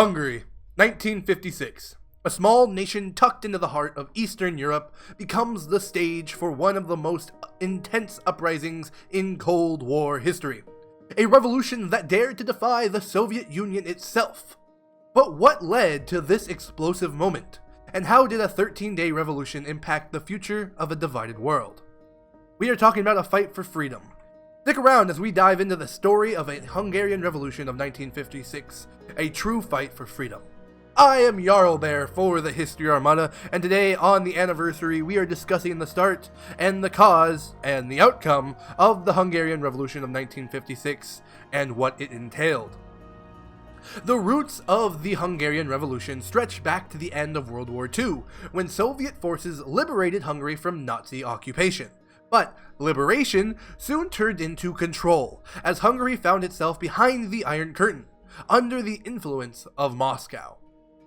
Hungary, 1956. A small nation tucked into the heart of Eastern Europe becomes the stage for one of the most intense uprisings in Cold War history. A revolution that dared to defy the Soviet Union itself. But what led to this explosive moment? And how did a 13-day revolution impact the future of a divided world? We are talking about a fight for freedom. Stick around as we dive into the story of a Hungarian Revolution of 1956, a true fight for freedom. I am Jarl Bear for the History Armada, and today on the anniversary we are discussing the start and the cause and the outcome of the Hungarian Revolution of 1956 and what it entailed. The roots of the Hungarian Revolution stretch back to the end of World War II, when Soviet forces liberated Hungary from Nazi occupation. But liberation soon turned into control, as Hungary found itself behind the Iron Curtain, under the influence of Moscow.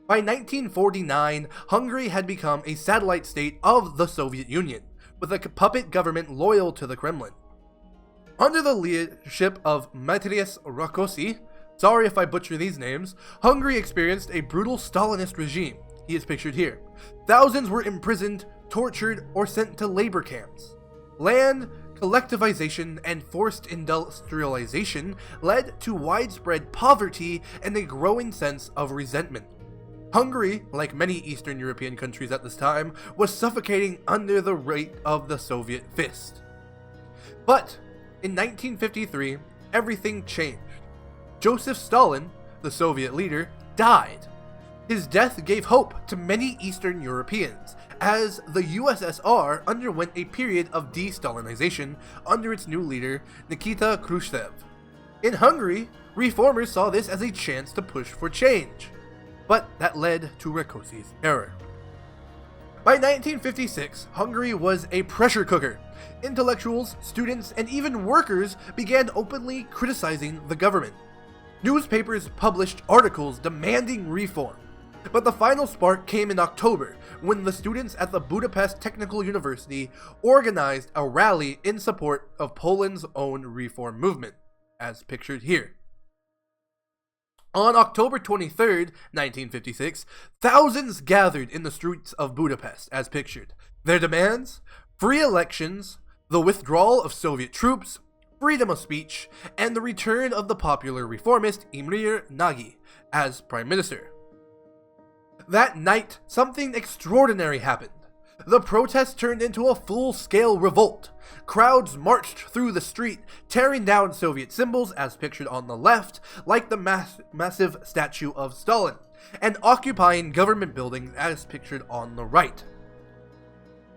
By 1949, Hungary had become a satellite state of the Soviet Union, with a puppet government loyal to the Kremlin. Under the leadership of Matthias Rákosi, sorry if I butcher these names, Hungary experienced a brutal Stalinist regime. He is pictured here. Thousands were imprisoned, tortured, or sent to labor camps. Land collectivization and forced industrialization led to widespread poverty and a growing sense of resentment. Hungary, like many Eastern European countries at this time, was suffocating under the weight of the Soviet fist. But in 1953, everything changed. Joseph Stalin, the Soviet leader, died. His death gave hope to many Eastern Europeans, as the USSR underwent a period of de-Stalinization under its new leader, Nikita Khrushchev. In Hungary, reformers saw this as a chance to push for change, but that led to Rákosi's error. By 1956, Hungary was a pressure cooker. Intellectuals, students, and even workers began openly criticizing the government. Newspapers published articles demanding reform. But the final spark came in October, when the students at the Budapest Technical University organized a rally in support of Poland's own reform movement, as pictured here. On October 23, 1956, thousands gathered in the streets of Budapest, as pictured. Their demands? Free elections, the withdrawal of Soviet troops, freedom of speech, and the return of the popular reformist Imre Nagy as prime minister. That night, something extraordinary happened. The protest turned into a full-scale revolt. Crowds marched through the street, tearing down Soviet symbols as pictured on the left, like the massive statue of Stalin, and occupying government buildings as pictured on the right.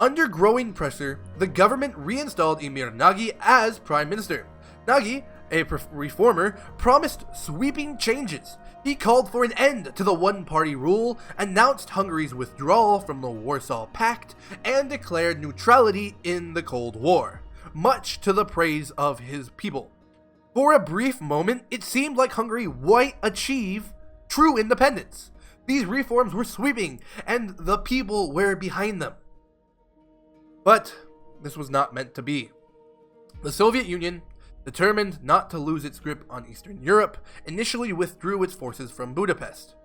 Under growing pressure, the government reinstalled Imre Nagy as prime minister. Nagy, a reformer, promised sweeping changes. He called for an end to the one-party rule, announced Hungary's withdrawal from the Warsaw Pact, and declared neutrality in the Cold War, much to the praise of his people. For a brief moment, it seemed like Hungary might achieve true independence. These reforms were sweeping, and the people were behind them. But this was not meant to be. The Soviet Union, determined not to lose its grip on Eastern Europe, initially withdrew its forces from Budapest.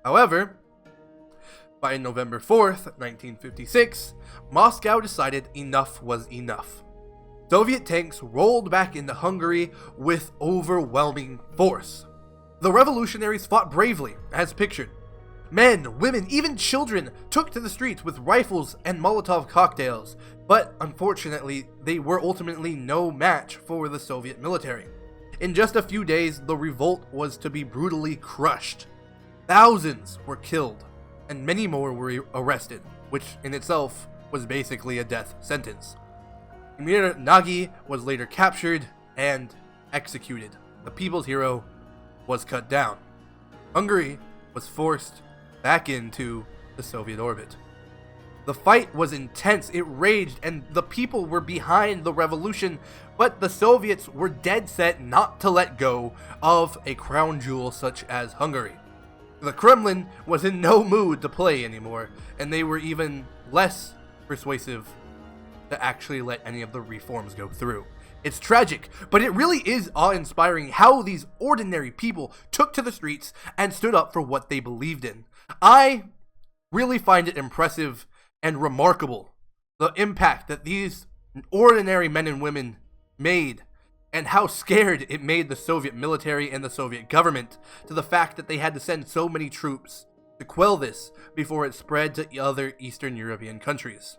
However, by November 4th, 1956, Moscow decided enough was enough. Soviet tanks rolled back into Hungary with overwhelming force. The revolutionaries fought bravely, as pictured. Men, women, even children took to the streets with rifles and Molotov cocktails, but unfortunately, they were ultimately no match for the Soviet military. In just a few days, the revolt was to be brutally crushed. Thousands were killed, and many more were arrested, which in itself was basically a death sentence. Imre Nagy was later captured and executed. The people's hero was cut down. Hungary was forced back into the Soviet orbit. The fight was intense, it raged, and the people were behind the revolution, but the Soviets were dead set not to let go of a crown jewel such as Hungary. The Kremlin was in no mood to play anymore, and they were even less persuasive to actually let any of the reforms go through. It's tragic, but it really is awe-inspiring how these ordinary people took to the streets and stood up for what they believed in. I really find it impressive and remarkable, the impact that these ordinary men and women made, and how scared it made the Soviet military and the Soviet government to the fact that they had to send so many troops to quell this before it spread to other Eastern European countries.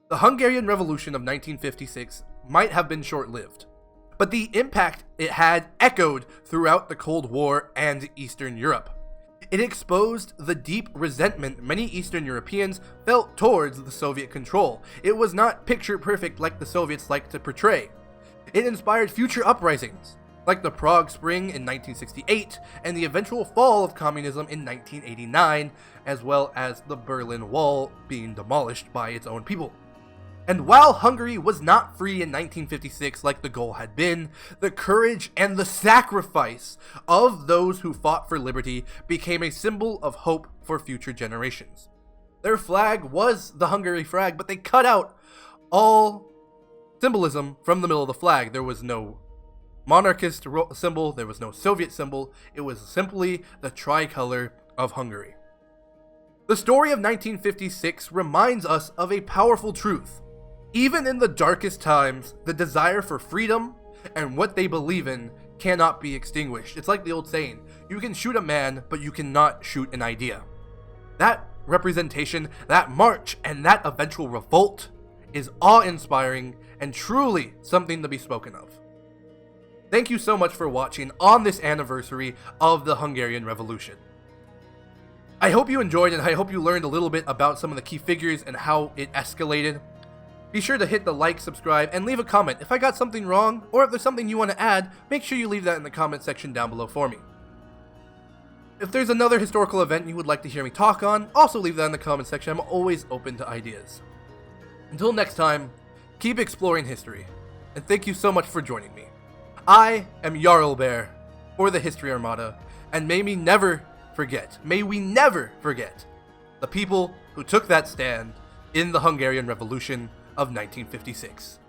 The Hungarian Revolution of 1956 might have been short-lived, but the impact it had echoed throughout the Cold War and Eastern Europe. It exposed the deep resentment many Eastern Europeans felt towards the Soviet control. It was not picture-perfect like the Soviets liked to portray. It inspired future uprisings, like the Prague Spring in 1968 and the eventual fall of communism in 1989, as well as the Berlin Wall being demolished by its own people. And while Hungary was not free in 1956 like the goal had been, the courage and the sacrifice of those who fought for liberty became a symbol of hope for future generations. Their flag was the Hungary flag, but they cut out all symbolism from the middle of the flag. There was no monarchist symbol, there was no Soviet symbol, it was simply the tricolor of Hungary. The story of 1956 reminds us of a powerful truth. Even in the darkest times, the desire for freedom and what they believe in cannot be extinguished. It's like the old saying, you can shoot a man, but you cannot shoot an idea. That representation, that march, and that eventual revolt is awe-inspiring and truly something to be spoken of. Thank you so much for watching on this anniversary of the Hungarian Revolution. I hope you enjoyed and I hope you learned a little bit about some of the key figures and how it escalated. Be sure to hit the like, subscribe, and leave a comment. If I got something wrong, or if there's something you want to add, make sure you leave that in the comment section down below for me. If there's another historical event you would like to hear me talk on, also leave that in the comment section. I'm always open to ideas. Until next time, keep exploring history, and thank you so much for joining me. I am Jarl Bear for the History Armada, and may we never forget the people who took that stand in the Hungarian Revolution of 1956.